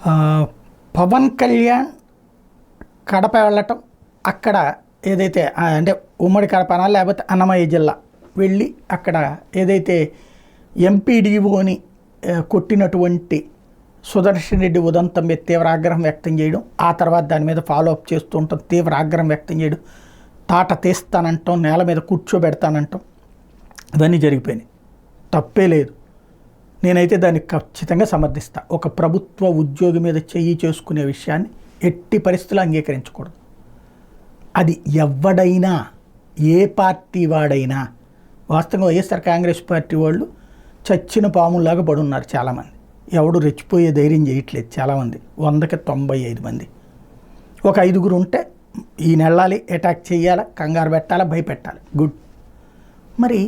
ఆ, పవన్ కళ్యాణ్ కడప వెళ్ళటం, అక్కడ ఏదైతే అంటే ఉమ్మడి కడపనా లేకపోతే అన్నమయ్య జిల్లా వెళ్ళి అక్కడ ఏదైతే ఎంపీడీఓని కొట్టినటువంటి సుదర్శన్ రెడ్డి ఉదంతం మీద తీవ్ర ఆగ్రహం వ్యక్తం చేయడం, ఆ తర్వాత దాని మీద ఫాలో అప్ చేస్తూ ఉంటాం, తీవ్ర ఆగ్రహం వ్యక్తం చేయడం, తాట తీస్తానంటాం, నేల మీద కూర్చోబెడతానంటాం, ఇవన్నీ జరిగిపోయినాయి. తప్పే లేదు, నేనైతే దాన్ని ఖచ్చితంగా సమర్థిస్తా. ఒక ప్రభుత్వ ఉద్యోగి మీద చెయ్యి చేసుకునే విషయాన్ని ఎట్టి పరిస్థితుల్లో అంగీకరించకూడదు. అది ఎవడైనా, ఏ పార్టీ వాడైనా. వాస్తవంగా వైఎస్ఆర్ కాంగ్రెస్ పార్టీ వాళ్ళు చచ్చిన పాముల్లాగా పడున్నారు చాలామంది. ఎవడు రెచ్చిపోయే ధైర్యం చేయట్లేదు చాలామంది, 100కి 95 మంది. ఒక 5గురు ఉంటే ఈయన వెళ్ళాలి, అటాక్ చేయాలి, కంగారు పెట్టాలి, భయపెట్టాలి, గుడ్. మరి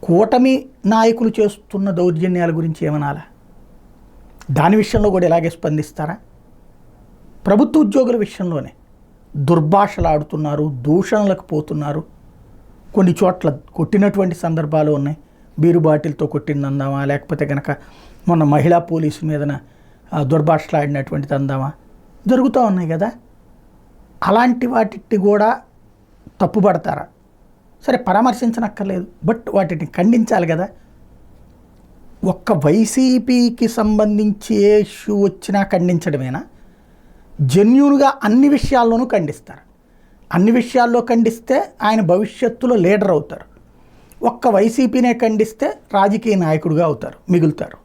కూటమి నాయకులు చేస్తున్న దౌర్జన్యాల గురించి ఏమనాలా? దాని విషయంలో కూడా ఇలాగే స్పందిస్తారా? ప్రభుత్వ ఉద్యోగుల విషయంలోనే దుర్భాషలు ఆడుతున్నారు, దూషణలకు పోతున్నారు. కొన్ని చోట్ల కొట్టినటువంటి సందర్భాలు ఉన్నాయి. బీరు బాటిల్తో కొట్టిందందామా, లేకపోతే కనుక మొన్న మహిళా పోలీసు మీదన దుర్భాషలు ఆడినటువంటిది అందామా, జరుగుతూ ఉన్నాయి కదా. అలాంటి వాటిని కూడా తప్పుపడతారా? సరే, పరామర్శించనక్కర్లేదు, బట్ వాటిని ఖండించాలి కదా. ఒక్క వైసీపీకి సంబంధించి ఏ ఇష్యూ వచ్చినా ఖండించడమేనా? జెన్యూన్గా అన్ని విషయాల్లోనూ ఖండిస్తారు. అన్ని విషయాల్లో ఖండిస్తే ఆయన భవిష్యత్తులో లీడర్ అవుతారు. ఒక్క వైసీపీనే ఖండిస్తే రాజకీయ నాయకుడిగా అవుతారు, మిగులుతారు.